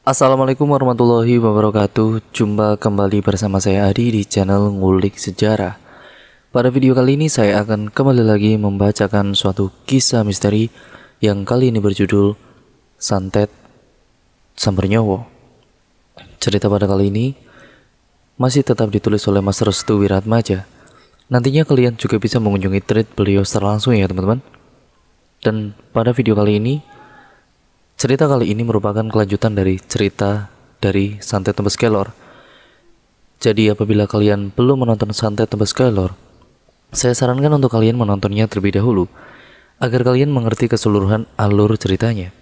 Assalamualaikum warahmatullahi wabarakatuh. Jumpa kembali bersama saya Adi di channel Ngulik Sejarah. Pada video kali ini saya akan kembali lagi membacakan suatu kisah misteri yang kali ini berjudul Santet Sambernyowo. Cerita pada kali ini masih tetap ditulis oleh Mas Restu Wiratmaja. Nantinya kalian juga bisa mengunjungi thread beliau secara langsung ya teman-teman. Dan pada video kali ini, cerita kali ini merupakan kelanjutan dari cerita dari Santet Tembes Kelor. Jadi apabila kalian belum menonton Santet Tembes Kelor, saya sarankan untuk kalian menontonnya terlebih dahulu agar kalian mengerti keseluruhan alur ceritanya.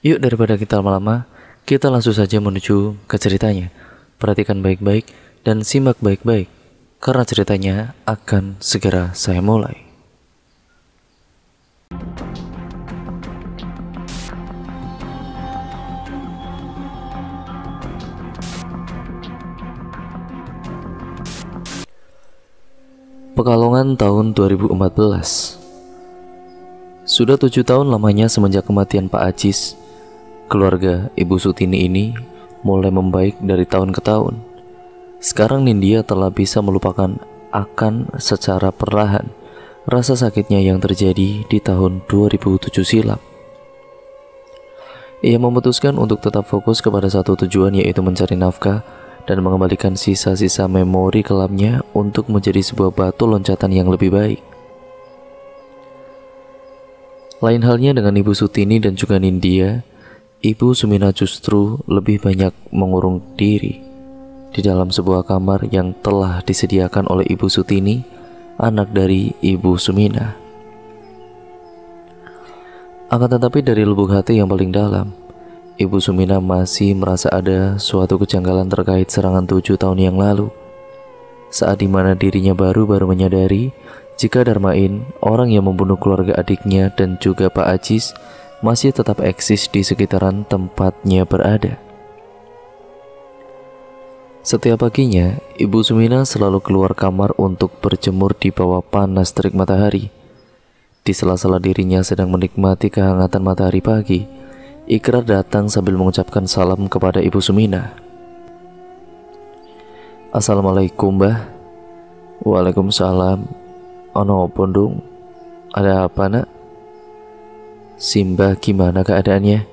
Yuk daripada kita lama-lama, kita langsung saja menuju ke ceritanya. Perhatikan baik-baik dan simak baik-baik karena ceritanya akan segera saya mulai. Pekalongan tahun 2014. Sudah 7 tahun lamanya semenjak kematian Pak Ajis, keluarga Ibu Sutini ini mulai membaik dari tahun ke tahun. Sekarang Nindya telah bisa melupakan akan secara perlahan rasa sakitnya yang terjadi di tahun 2007 silam. Ia memutuskan untuk tetap fokus kepada satu tujuan, yaitu mencari nafkah dan mengembalikan sisa-sisa memori kelamnya untuk menjadi sebuah batu loncatan yang lebih baik. Lain halnya dengan Ibu Sutini dan juga Nindya, Ibu Sumina justru lebih banyak mengurung diri di dalam sebuah kamar yang telah disediakan oleh Ibu Sutini, anak dari Ibu Sumina. Akan tetapi dari lubuk hati yang paling dalam, Ibu Sumina masih merasa ada suatu kejanggalan terkait serangan 7 tahun yang lalu, saat dimana dirinya baru menyadari jika Darmain, orang yang membunuh keluarga adiknya dan juga Pak Ajis, masih tetap eksis di sekitaran tempatnya berada. Setiap paginya, Ibu Sumina selalu keluar kamar untuk berjemur di bawah panas terik matahari. Di sela-sela dirinya sedang menikmati kehangatan matahari pagi, Ikrar datang sambil mengucapkan salam kepada Ibu Sumina. Assalamualaikum, Mbah. Waalaikumsalam. Ono pondung, ada apa nak? Simbah gimana keadaannya?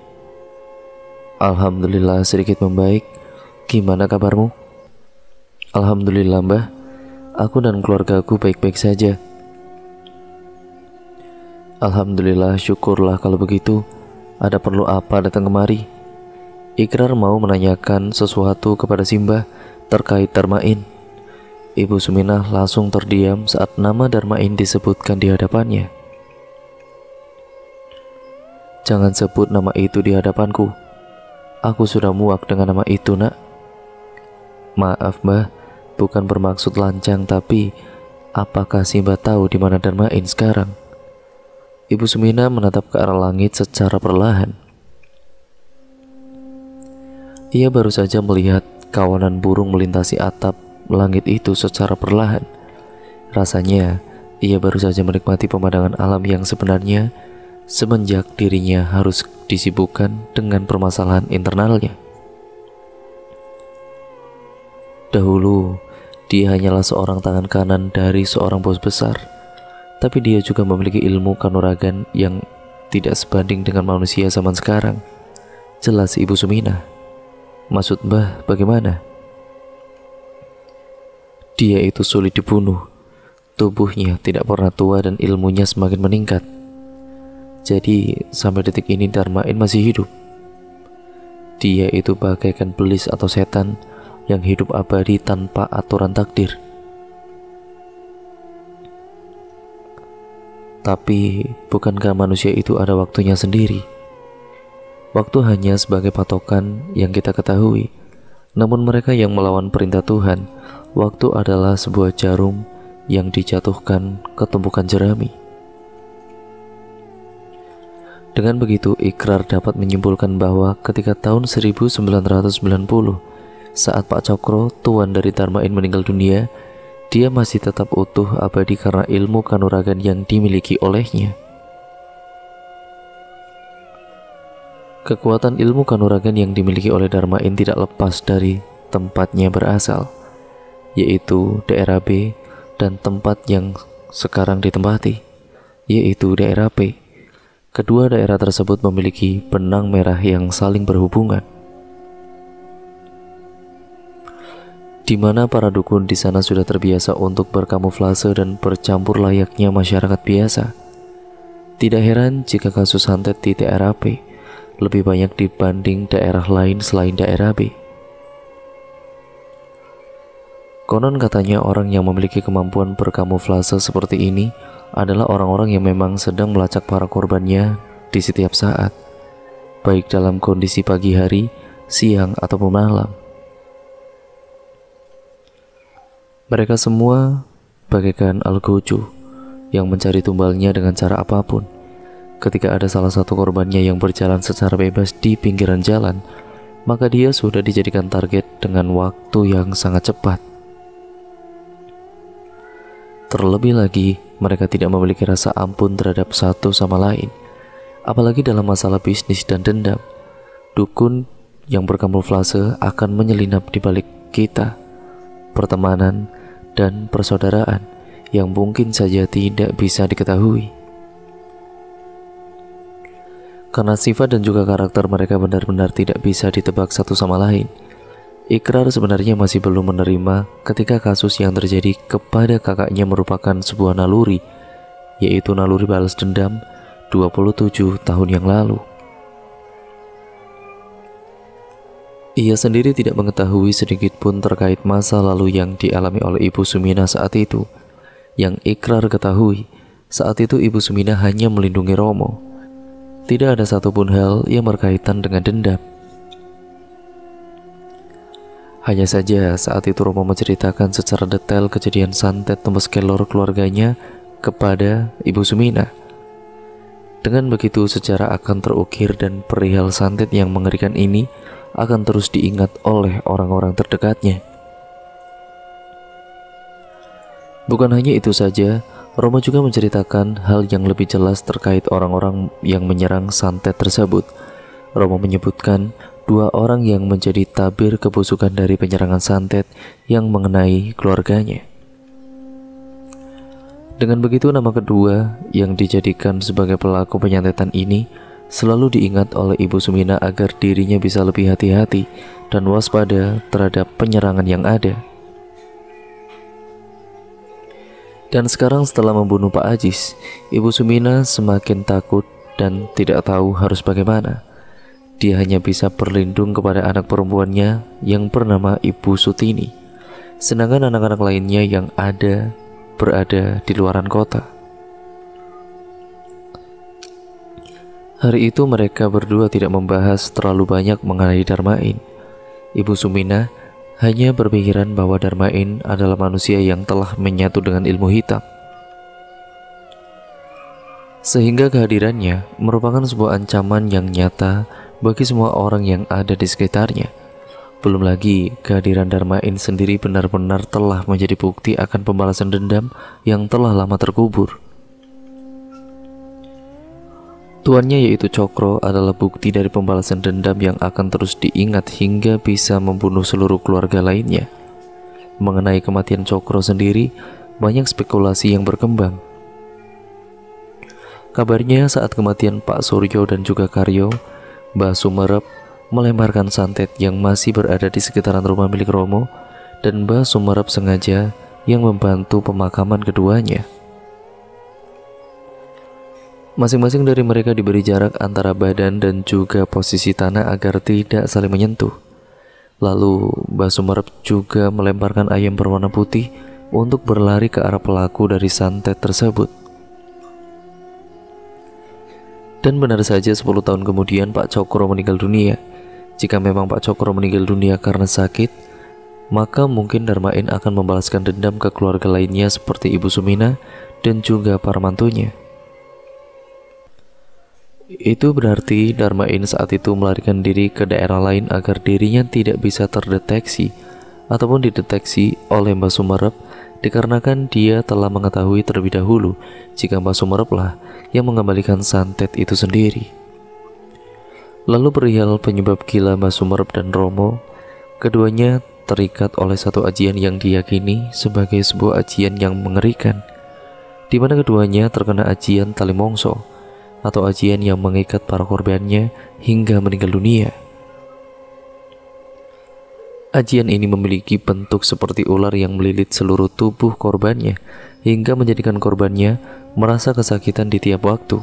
Alhamdulillah sedikit membaik. Gimana kabarmu? Alhamdulillah, Mbah. Aku dan keluargaku baik-baik saja. Alhamdulillah, syukurlah kalau begitu. Ada perlu apa datang kemari? Ikrar mau menanyakan sesuatu kepada Simbah terkait Darmain. Ibu Sumina langsung terdiam saat nama Darmain disebutkan di hadapannya. Jangan sebut nama itu di hadapanku. Aku sudah muak dengan nama itu, nak. Maaf, Mbah, bukan bermaksud lancang, tapi apakah Simbah tahu di mana Darmain sekarang? Ibu Sumina menatap ke arah langit secara perlahan. Ia baru saja melihat kawanan burung melintasi atap langit itu secara perlahan. Rasanya ia baru saja menikmati pemandangan alam yang sebenarnya semenjak dirinya harus disibukkan dengan permasalahan internalnya. Dahulu, dia hanyalah seorang tangan kanan dari seorang bos besar, tapi dia juga memiliki ilmu kanuragan yang tidak sebanding dengan manusia zaman sekarang. Jelas Ibu Sumina. Maksud Mbah bagaimana? Dia itu sulit dibunuh. Tubuhnya tidak pernah tua dan ilmunya semakin meningkat. Jadi sampai detik ini Darmain masih hidup. Dia itu bagaikan belis atau setan yang hidup abadi tanpa aturan takdir. Tapi bukankah manusia itu ada waktunya sendiri? Waktu hanya sebagai patokan yang kita ketahui. Namun mereka yang melawan perintah Tuhan, waktu adalah sebuah jarum yang dijatuhkan ke tumpukan jerami. Dengan begitu, Ikrar dapat menyimpulkan bahwa ketika tahun 1990, saat Pak Cokro, tuan dari Darmain, meninggal dunia, dia masih tetap utuh abadi karena ilmu kanuragan yang dimiliki olehnya. Kekuatan ilmu kanuragan yang dimiliki oleh Darmain tidak lepas dari tempatnya berasal, yaitu daerah B, dan tempat yang sekarang ditempati, yaitu daerah P. Kedua daerah tersebut memiliki benang merah yang saling berhubungan, di mana para dukun di sana sudah terbiasa untuk berkamuflase dan bercampur layaknya masyarakat biasa. Tidak heran jika kasus santet di daerah P lebih banyak dibanding daerah lain selain daerah B. Konon katanya orang yang memiliki kemampuan berkamuflase seperti ini adalah orang-orang yang memang sedang melacak para korbannya di setiap saat, baik dalam kondisi pagi hari, siang, ataupun malam. Mereka semua bagaikan algojo yang mencari tumbalnya dengan cara apapun. Ketika ada salah satu korbannya yang berjalan secara bebas di pinggiran jalan, maka dia sudah dijadikan target dengan waktu yang sangat cepat. Terlebih lagi, mereka tidak memiliki rasa ampun terhadap satu sama lain, apalagi dalam masalah bisnis dan dendam. Dukun yang berkamuflase akan menyelinap di balik kita, pertemanan, dan persaudaraan yang mungkin saja tidak bisa diketahui. Karena sifat dan juga karakter mereka benar-benar tidak bisa ditebak satu sama lain, Ikrar sebenarnya masih belum menerima ketika kasus yang terjadi kepada kakaknya merupakan sebuah naluri, yaitu naluri balas dendam 27 tahun yang lalu. Ia sendiri tidak mengetahui sedikit pun terkait masa lalu yang dialami oleh Ibu Sumina saat itu. Yang Ikrar ketahui, saat itu Ibu Sumina hanya melindungi Romo. Tidak ada satupun hal yang berkaitan dengan dendam. Hanya saja saat itu Romo menceritakan secara detail kejadian santet tembus kelor keluarganya kepada Ibu Sumina. Dengan begitu sejarah akan terukir dan perihal santet yang mengerikan ini akan terus diingat oleh orang-orang terdekatnya. Bukan hanya itu saja, Romo juga menceritakan hal yang lebih jelas terkait orang-orang yang menyerang santet tersebut. Romo menyebutkan 2 orang yang menjadi tabir kebusukan dari penyerangan santet yang mengenai keluarganya. Dengan begitu, nama kedua yang dijadikan sebagai pelaku penyantetan ini selalu diingat oleh Ibu Sumina agar dirinya bisa lebih hati-hati dan waspada terhadap penyerangan yang ada. Dan sekarang setelah membunuh Pak Ajis, Ibu Sumina semakin takut dan tidak tahu harus bagaimana. Dia hanya bisa berlindung kepada anak perempuannya yang bernama Ibu Sutini, sedangkan anak-anak lainnya yang berada di luaran kota. Hari itu mereka berdua tidak membahas terlalu banyak mengenai Darmain. Ibu Sumina hanya berpikiran bahwa Darmain adalah manusia yang telah menyatu dengan ilmu hitam, sehingga kehadirannya merupakan sebuah ancaman yang nyata bagi semua orang yang ada di sekitarnya. Belum lagi kehadiran Darmain sendiri benar-benar telah menjadi bukti akan pembalasan dendam yang telah lama terkubur. Tuannya yaitu Cokro adalah bukti dari pembalasan dendam yang akan terus diingat hingga bisa membunuh seluruh keluarga lainnya. Mengenai kematian Cokro sendiri, banyak spekulasi yang berkembang. Kabarnya saat kematian Pak Suryo dan juga Karyo, Mbah Sumerep melemparkan santet yang masih berada di sekitaran rumah milik Romo, dan Mbah Sumerep sengaja yang membantu pemakaman keduanya. Masing-masing dari mereka diberi jarak antara badan dan juga posisi tanah agar tidak saling menyentuh. Lalu Mbah Sumerep juga melemparkan ayam berwarna putih untuk berlari ke arah pelaku dari santet tersebut. Dan benar saja 10 tahun kemudian Pak Cokro meninggal dunia. Jika memang Pak Cokro meninggal dunia karena sakit, maka mungkin Darmain akan membalaskan dendam ke keluarga lainnya seperti Ibu Sumina dan juga para mantunya. Itu berarti Darmain saat itu melarikan diri ke daerah lain agar dirinya tidak bisa terdeteksi ataupun dideteksi oleh Mbah Sumerep, dikarenakan dia telah mengetahui terlebih dahulu jika Mbah Sumerep lah yang mengembalikan santet itu sendiri. Lalu perihal penyebab gila Mbah Sumerep dan Romo, keduanya terikat oleh satu ajian yang diyakini sebagai sebuah ajian yang mengerikan, di mana keduanya terkena ajian tali mongso atau ajian yang mengikat para korbannya hingga meninggal dunia. Ajian ini memiliki bentuk seperti ular yang melilit seluruh tubuh korbannya hingga menjadikan korbannya merasa kesakitan di tiap waktu.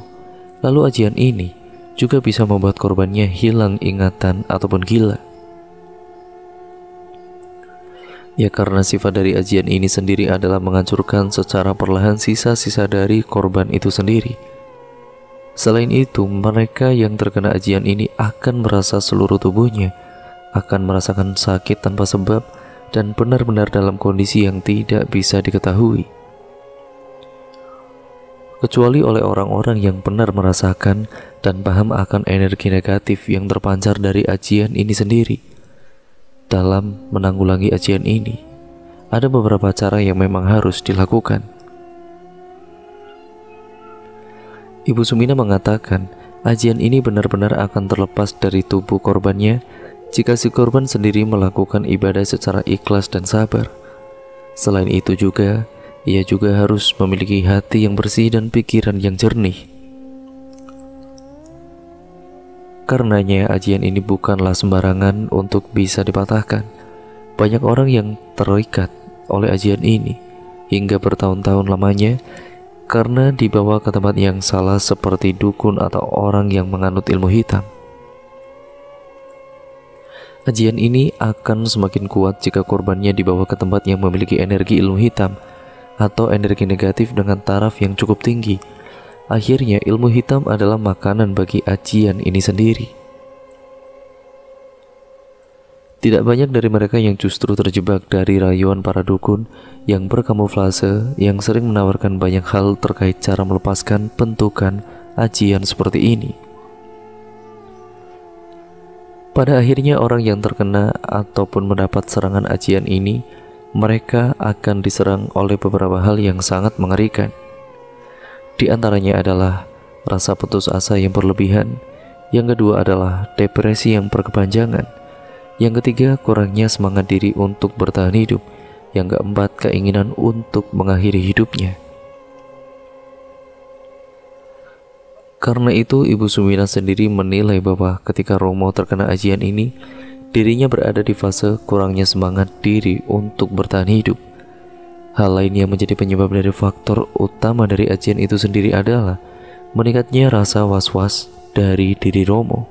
Lalu ajian ini juga bisa membuat korbannya hilang ingatan ataupun gila. Ya, karena sifat dari ajian ini sendiri adalah menghancurkan secara perlahan sisa-sisa dari korban itu sendiri. Selain itu, mereka yang terkena ajian ini akan merasa seluruh tubuhnya akan merasakan sakit tanpa sebab dan benar-benar dalam kondisi yang tidak bisa diketahui, kecuali oleh orang-orang yang benar merasakan dan paham akan energi negatif yang terpancar dari ajian ini sendiri. Dalam menanggulangi ajian ini, ada beberapa cara yang memang harus dilakukan. Ibu Sumina mengatakan, ajian ini benar-benar akan terlepas dari tubuh korbannya jika si korban sendiri melakukan ibadah secara ikhlas dan sabar. Selain itu juga, ia juga harus memiliki hati yang bersih dan pikiran yang jernih. Karenanya ajian ini bukanlah sembarangan untuk bisa dipatahkan. Banyak orang yang terikat oleh ajian ini hingga bertahun-tahun lamanya karena dibawa ke tempat yang salah seperti dukun atau orang yang menganut ilmu hitam. Ajian ini akan semakin kuat jika korbannya dibawa ke tempat yang memiliki energi ilmu hitam atau energi negatif dengan taraf yang cukup tinggi. Akhirnya ilmu hitam adalah makanan bagi ajian ini sendiri. Tidak banyak dari mereka yang justru terjebak dari rayuan para dukun yang berkamuflase yang sering menawarkan banyak hal terkait cara melepaskan bentukan ajian seperti ini. Pada akhirnya orang yang terkena ataupun mendapat serangan ajian ini, mereka akan diserang oleh beberapa hal yang sangat mengerikan. Di antaranya adalah rasa putus asa yang berlebihan, yang kedua adalah depresi yang berkepanjangan, yang ketiga kurangnya semangat diri untuk bertahan hidup, yang keempat keinginan untuk mengakhiri hidupnya. Karena itu Ibu Sumina sendiri menilai bahwa ketika Romo terkena ajian ini, dirinya berada di fase kurangnya semangat diri untuk bertahan hidup. Hal lain yang menjadi penyebab dari faktor utama dari ajian itu sendiri adalah meningkatnya rasa was-was dari diri Romo,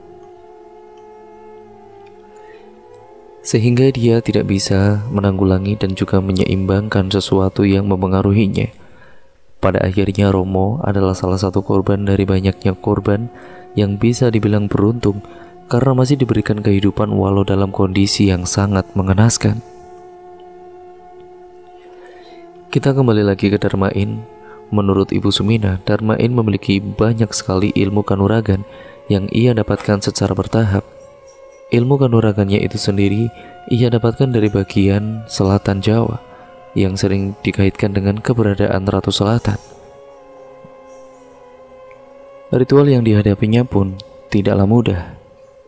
sehingga dia tidak bisa menanggulangi dan juga menyeimbangkan sesuatu yang mempengaruhinya. Pada akhirnya Romo adalah salah satu korban dari banyaknya korban yang bisa dibilang beruntung karena masih diberikan kehidupan walau dalam kondisi yang sangat mengenaskan. Kita kembali lagi ke Darmain. Menurut Ibu Sumina, Darmain memiliki banyak sekali ilmu kanuragan yang ia dapatkan secara bertahap. Ilmu kanuragannya itu sendiri ia dapatkan dari bagian selatan Jawa yang sering dikaitkan dengan keberadaan Ratu Selatan. Ritual yang dihadapinya pun tidaklah mudah.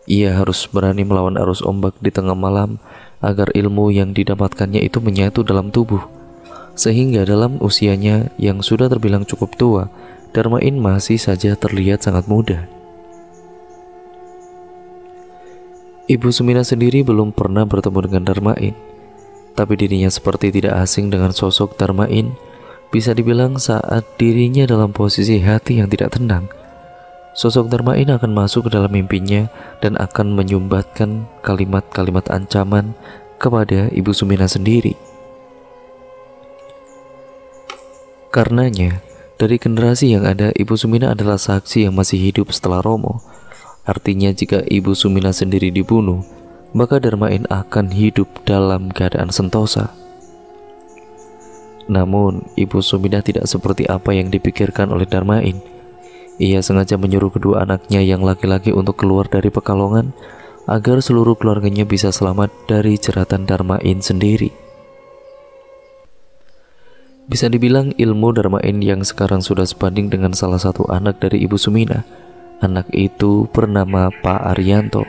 Ia harus berani melawan arus ombak di tengah malam agar ilmu yang didapatkannya itu menyatu dalam tubuh. Sehingga dalam usianya yang sudah terbilang cukup tua, Darmain masih saja terlihat sangat muda. Ibu Sumina sendiri belum pernah bertemu dengan Darmain, tapi dirinya seperti tidak asing dengan sosok Darmain. Bisa dibilang saat dirinya dalam posisi hati yang tidak tenang, sosok Darmain akan masuk ke dalam mimpinya dan akan menyumbatkan kalimat-kalimat ancaman kepada Ibu Sumina sendiri. Karenanya, dari generasi yang ada, Ibu Sumina adalah saksi yang masih hidup setelah Romo. Artinya jika Ibu Sumina sendiri dibunuh, maka Darmain akan hidup dalam keadaan sentosa. Namun, Ibu Sumina tidak seperti apa yang dipikirkan oleh Darmain. Ia sengaja menyuruh kedua anaknya yang laki-laki untuk keluar dari Pekalongan agar seluruh keluarganya bisa selamat dari jeratan Darmain sendiri. Bisa dibilang ilmu Darmain yang sekarang sudah sebanding dengan salah satu anak dari Ibu Sumina, Anak itu bernama Pak Arianto,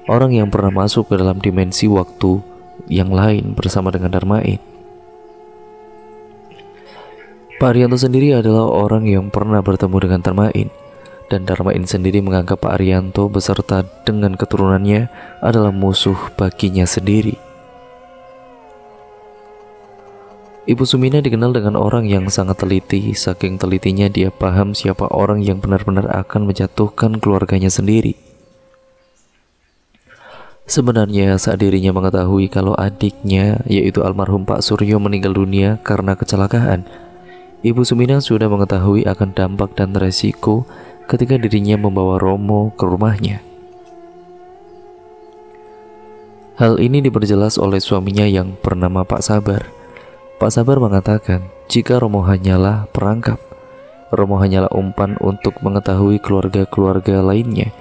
orang yang pernah masuk ke dalam dimensi waktu yang lain bersama dengan Darmain. Pak Arianto sendiri adalah orang yang pernah bertemu dengan Darmain, dan Darmain sendiri menganggap Pak Arianto beserta dengan keturunannya adalah musuh baginya sendiri. Ibu Sumina dikenal dengan orang yang sangat teliti. Saking telitinya dia paham siapa orang yang benar-benar akan menjatuhkan keluarganya sendiri. Sebenarnya saat dirinya mengetahui kalau adiknya, yaitu almarhum Pak Suryo, meninggal dunia karena kecelakaan, Ibu Sumina sudah mengetahui akan dampak dan resiko ketika dirinya membawa Romo ke rumahnya. Hal ini diperjelas oleh suaminya yang bernama Pak Sabar. Pak Sabar mengatakan jika Romo hanyalah perangkap, Romo hanyalah umpan untuk mengetahui keluarga-keluarga lainnya.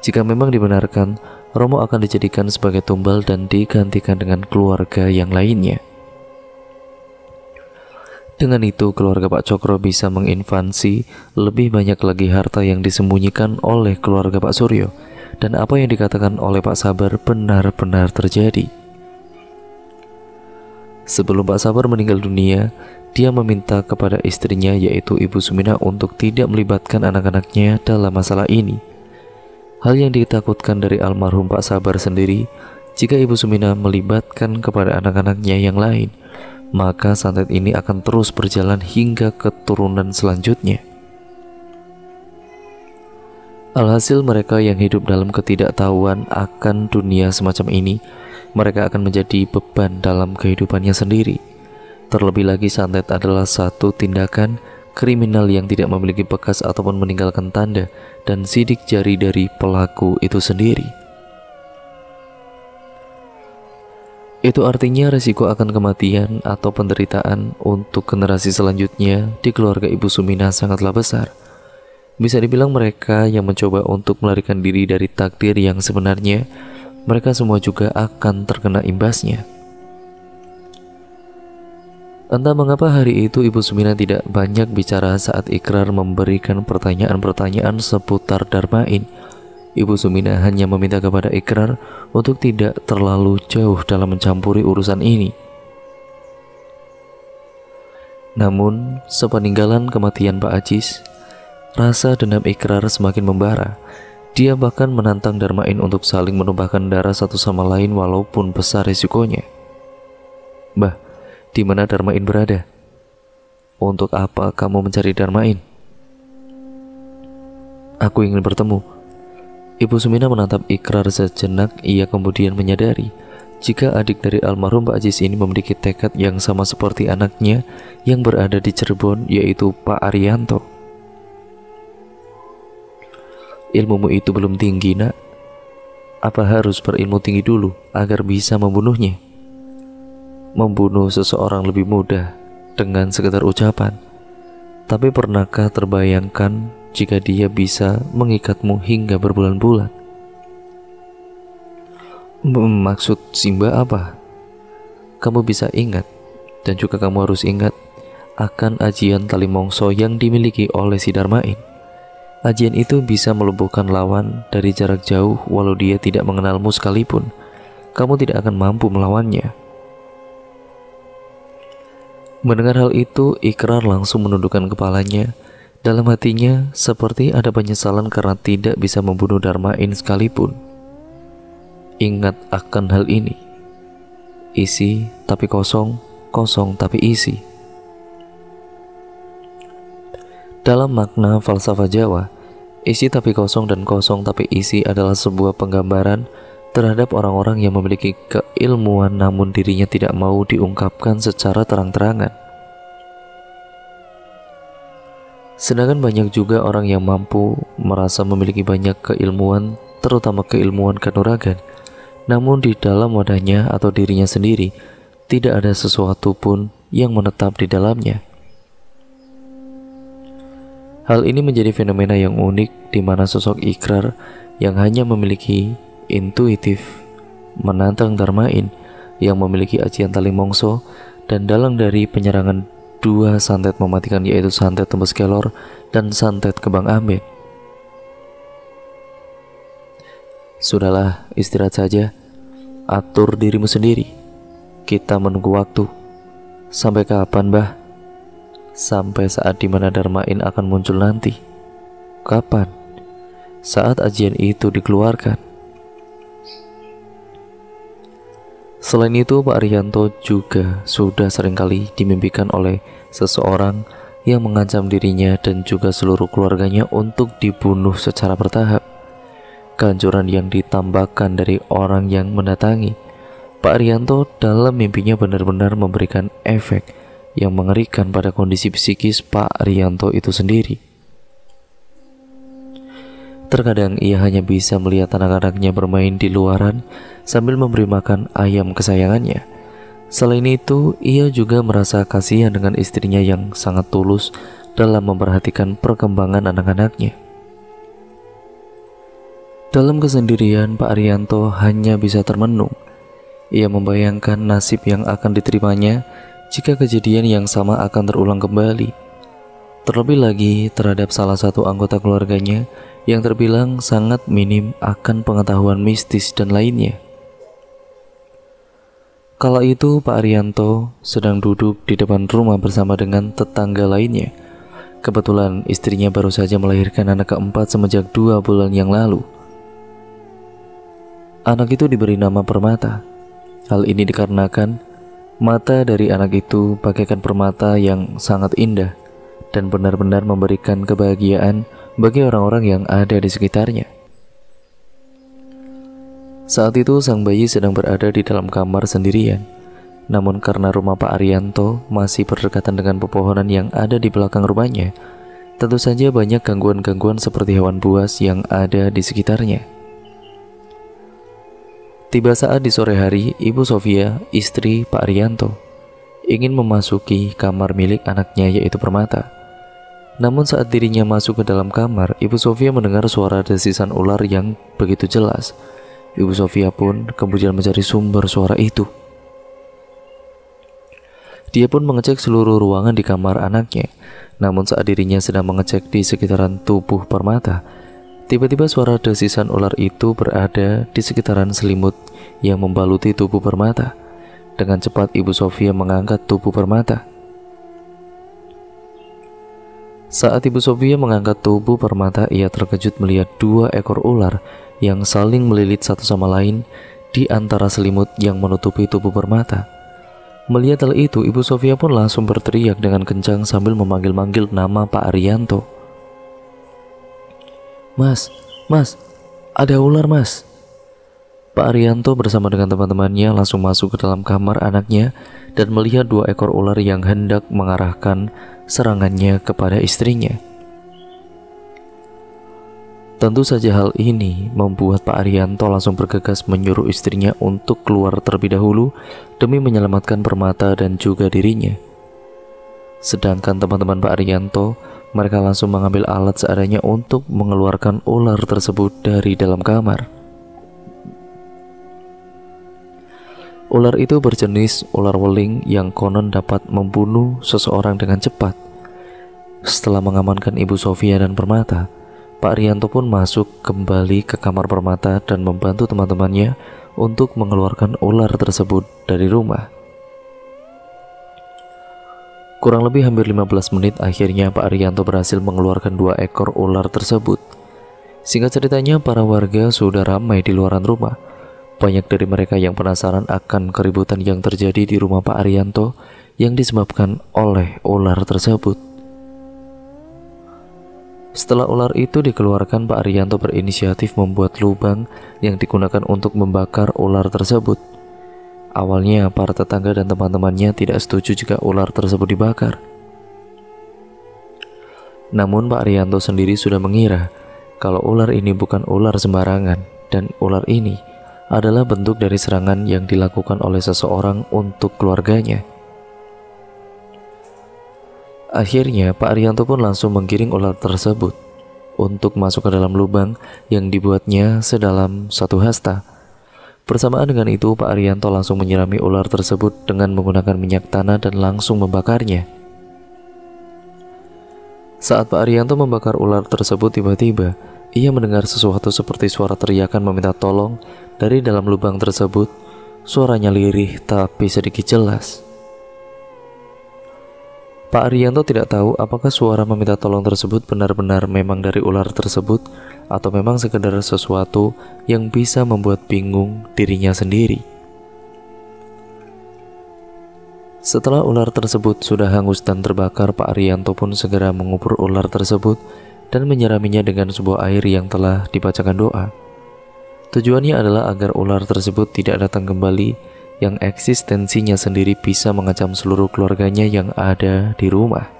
Jika memang dibenarkan, Romo akan dijadikan sebagai tumbal dan digantikan dengan keluarga yang lainnya. Dengan itu, keluarga Pak Cokro bisa menginvasi lebih banyak lagi harta yang disembunyikan oleh keluarga Pak Suryo. Dan apa yang dikatakan oleh Pak Sabar benar-benar terjadi. Sebelum Pak Sabar meninggal dunia, dia meminta kepada istrinya, yaitu Ibu Sumina, untuk tidak melibatkan anak-anaknya dalam masalah ini. Hal yang ditakutkan dari almarhum Pak Sabar sendiri, jika Ibu Sumina melibatkan kepada anak-anaknya yang lain, maka santet ini akan terus berjalan hingga keturunan selanjutnya. Alhasil mereka yang hidup dalam ketidaktahuan akan dunia semacam ini, mereka akan menjadi beban dalam kehidupannya sendiri. Terlebih lagi santet adalah satu tindakan kriminal yang tidak memiliki bekas ataupun meninggalkan tanda dan sidik jari dari pelaku itu sendiri. Itu artinya resiko akan kematian atau penderitaan untuk generasi selanjutnya di keluarga Ibu Sumina sangatlah besar. Bisa dibilang mereka yang mencoba untuk melarikan diri dari takdir yang sebenarnya, mereka semua juga akan terkena imbasnya. Entah mengapa hari itu Ibu Sumina tidak banyak bicara saat Ikrar memberikan pertanyaan-pertanyaan seputar Darmain. Ibu Sumina hanya meminta kepada Ikrar untuk tidak terlalu jauh dalam mencampuri urusan ini. Namun, sepeninggalan kematian Pak Ajis, rasa dendam Ikrar semakin membara. Dia bahkan menantang Darmain untuk saling menumpahkan darah satu sama lain walaupun besar resikonya. Bah, di mana Darmain berada? Untuk apa kamu mencari Darmain? Aku ingin bertemu. Ibu Sumina menatap Ikrar sejenak. Ia kemudian menyadari jika adik dari almarhum Pak Ajis ini memiliki tekad yang sama seperti anaknya yang berada di Cirebon, yaitu Pak Arianto. Ilmumu itu belum tinggi, nak. Apa harus berilmu tinggi dulu agar bisa membunuhnya? Membunuh seseorang lebih mudah dengan sekedar ucapan. Tapi pernahkah terbayangkan jika dia bisa mengikatmu hingga berbulan-bulan? Maksud Simba apa? Kamu bisa ingat, dan juga kamu harus ingat akan ajian tali mongso yang dimiliki oleh si Darmain. Ajian itu bisa melumpuhkan lawan dari jarak jauh walau dia tidak mengenalmu sekalipun. Kamu tidak akan mampu melawannya. Mendengar hal itu, Ikrar langsung menundukkan kepalanya. Dalam hatinya seperti ada penyesalan karena tidak bisa membunuh Darmain sekalipun. Ingat akan hal ini. Isi tapi kosong, kosong tapi isi. Dalam makna falsafah Jawa, isi tapi kosong dan kosong tapi isi adalah sebuah penggambaran terhadap orang-orang yang memiliki keilmuan namun dirinya tidak mau diungkapkan secara terang-terangan. Sedangkan banyak juga orang yang mampu merasa memiliki banyak keilmuan, terutama keilmuan kanuragan, namun di dalam wadahnya atau dirinya sendiri tidak ada sesuatu pun yang menetap di dalamnya. Hal ini menjadi fenomena yang unik di mana sosok Ikrar yang hanya memiliki intuitif menantang Darmain yang memiliki ajian tali mongso dan dalang dari penyerangan dua santet mematikan, yaitu santet tembus kelor dan santet kebang ambet. Sudahlah, istirahat saja. Atur dirimu sendiri. Kita menunggu waktu. Sampai kapan, Bah? Sampai saat dimana Darmain akan muncul nanti. Kapan? Saat ajian itu dikeluarkan. Selain itu, Pak Arianto juga sudah seringkali dimimpikan oleh seseorang yang mengancam dirinya dan juga seluruh keluarganya untuk dibunuh secara bertahap. Kehancuran yang ditambahkan dari orang yang mendatangi Pak Arianto dalam mimpinya benar-benar memberikan efek yang mengerikan pada kondisi psikis Pak Arianto itu sendiri. Terkadang ia hanya bisa melihat anak-anaknya bermain di luaran sambil memberi makan ayam kesayangannya. Selain itu, ia juga merasa kasihan dengan istrinya yang sangat tulus dalam memperhatikan perkembangan anak-anaknya. Dalam kesendirian, Pak Arianto hanya bisa termenung. Ia membayangkan nasib yang akan diterimanya jika kejadian yang sama akan terulang kembali. Terlebih lagi terhadap salah satu anggota keluarganya yang terbilang sangat minim akan pengetahuan mistis dan lainnya. Kala itu Pak Arianto sedang duduk di depan rumah bersama dengan tetangga lainnya. Kebetulan istrinya baru saja melahirkan anak keempat semenjak 2 bulan yang lalu. Anak itu diberi nama Permata. Hal ini dikarenakan mata dari anak itu bagaikan permata yang sangat indah dan benar-benar memberikan kebahagiaan bagi orang-orang yang ada di sekitarnya. Saat itu sang bayi sedang berada di dalam kamar sendirian. Namun karena rumah Pak Arianto masih berdekatan dengan pepohonan yang ada di belakang rumahnya, tentu saja banyak gangguan-gangguan seperti hewan buas yang ada di sekitarnya. Tiba saat di sore hari, Ibu Sofia, istri Pak Arianto, ingin memasuki kamar milik anaknya yaitu Permata. Namun saat dirinya masuk ke dalam kamar, Ibu Sofia mendengar suara desisan ular yang begitu jelas. Ibu Sofia pun kemudian mencari sumber suara itu. Dia pun mengecek seluruh ruangan di kamar anaknya. Namun saat dirinya sedang mengecek di sekitaran tubuh Permata, tiba-tiba suara desisan ular itu berada di sekitaran selimut yang membaluti tubuh Permata. Dengan cepat Ibu Sofia mengangkat tubuh Permata. Saat Ibu Sofia mengangkat tubuh Permata, ia terkejut melihat 2 ekor ular yang saling melilit satu sama lain di antara selimut yang menutupi tubuh Permata. Melihat hal itu, Ibu Sofia pun langsung berteriak dengan kencang sambil memanggil-manggil nama Pak Arianto. Mas, ada ular mas. Pak Arianto bersama dengan teman-temannya langsung masuk ke dalam kamar anaknya dan melihat 2 ekor ular yang hendak mengarahkan serangannya kepada istrinya. Tentu saja hal ini membuat Pak Arianto langsung bergegas menyuruh istrinya untuk keluar terlebih dahulu demi menyelamatkan Permata dan juga dirinya. Sedangkan teman-teman Pak Arianto, mereka langsung mengambil alat seadanya untuk mengeluarkan ular tersebut dari dalam kamar. Ular itu berjenis ular weling yang konon dapat membunuh seseorang dengan cepat. Setelah mengamankan Ibu Sofia dan Permata, Pak Arianto pun masuk kembali ke kamar Permata dan membantu teman-temannya untuk mengeluarkan ular tersebut dari rumah. Kurang lebih hampir 15 menit akhirnya Pak Arianto berhasil mengeluarkan 2 ekor ular tersebut. Singkat ceritanya, para warga sudah ramai di luaran rumah. Banyak dari mereka yang penasaran akan keributan yang terjadi di rumah Pak Arianto yang disebabkan oleh ular tersebut. Setelah ular itu dikeluarkan, Pak Arianto berinisiatif membuat lubang yang digunakan untuk membakar ular tersebut. Awalnya para tetangga dan teman-temannya tidak setuju jika ular tersebut dibakar. Namun Pak Arianto sendiri sudah mengira kalau ular ini bukan ular sembarangan dan ular ini adalah bentuk dari serangan yang dilakukan oleh seseorang untuk keluarganya. Akhirnya Pak Arianto pun langsung menggiring ular tersebut untuk masuk ke dalam lubang yang dibuatnya sedalam 1 hasta. Bersamaan dengan itu, Pak Arianto langsung menyirami ular tersebut dengan menggunakan minyak tanah dan langsung membakarnya. Saat Pak Arianto membakar ular tersebut, tiba-tiba Ia mendengar sesuatu seperti suara teriakan meminta tolong dari dalam lubang tersebut. Suaranya lirih tapi sedikit jelas. Pak Arianto tidak tahu apakah suara meminta tolong tersebut benar-benar memang dari ular tersebut atau memang sekedar sesuatu yang bisa membuat bingung dirinya sendiri. Setelah ular tersebut sudah hangus dan terbakar, Pak Arianto pun segera mengubur ular tersebut dan menyiraminya dengan sebuah air yang telah dibacakan doa. Tujuannya adalah agar ular tersebut tidak datang kembali, yang eksistensinya sendiri bisa mengancam seluruh keluarganya yang ada di rumah.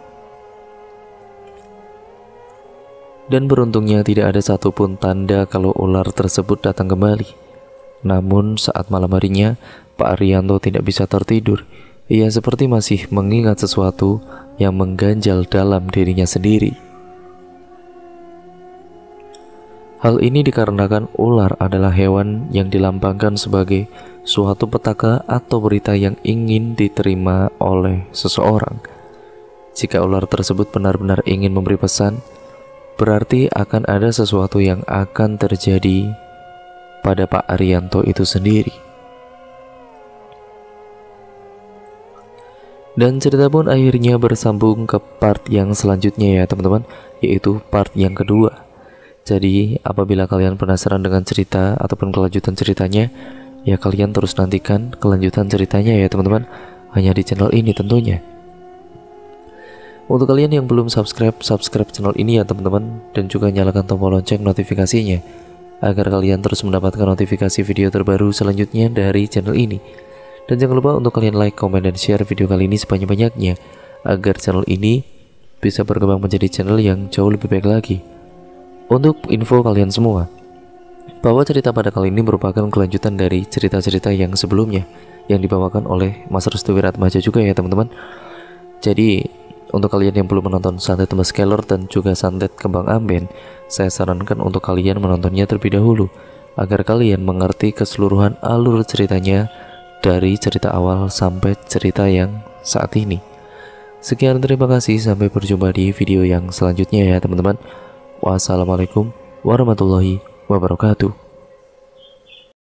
Dan beruntungnya tidak ada satupun tanda kalau ular tersebut datang kembali. Namun saat malam harinya, Pak Arianto tidak bisa tertidur. Ia seperti masih mengingat sesuatu yang mengganjal dalam dirinya sendiri. Hal ini dikarenakan ular adalah hewan yang dilambangkan sebagai suatu petaka atau berita yang ingin diterima oleh seseorang. Jika ular tersebut benar-benar ingin memberi pesan, berarti akan ada sesuatu yang akan terjadi pada Pak Arianto itu sendiri. Dan cerita pun akhirnya bersambung ke part yang selanjutnya ya teman-teman, yaitu part yang kedua. Jadi apabila kalian penasaran dengan cerita ataupun kelanjutan ceritanya, ya kalian terus nantikan kelanjutan ceritanya ya teman-teman, hanya di channel ini tentunya. Untuk kalian yang belum subscribe channel ini ya teman-teman, dan juga nyalakan tombol lonceng notifikasinya agar kalian terus mendapatkan notifikasi video terbaru selanjutnya dari channel ini. Dan jangan lupa untuk kalian like, komen, dan share video kali ini sebanyak-banyaknya agar channel ini bisa berkembang menjadi channel yang jauh lebih baik lagi. Untuk info kalian semua, bahwa cerita pada kali ini merupakan kelanjutan dari cerita-cerita yang sebelumnya yang dibawakan oleh Mas Restu Wiratmaja juga ya teman-teman. Jadi untuk kalian yang belum menonton Santet Mas Kelor dan juga Santet Kembang Amben, saya sarankan untuk kalian menontonnya terlebih dahulu agar kalian mengerti keseluruhan alur ceritanya dari cerita awal sampai cerita yang saat ini. Sekian, terima kasih, sampai berjumpa di video yang selanjutnya ya teman-teman. Wassalamualaikum warahmatullahi wabarakatuh.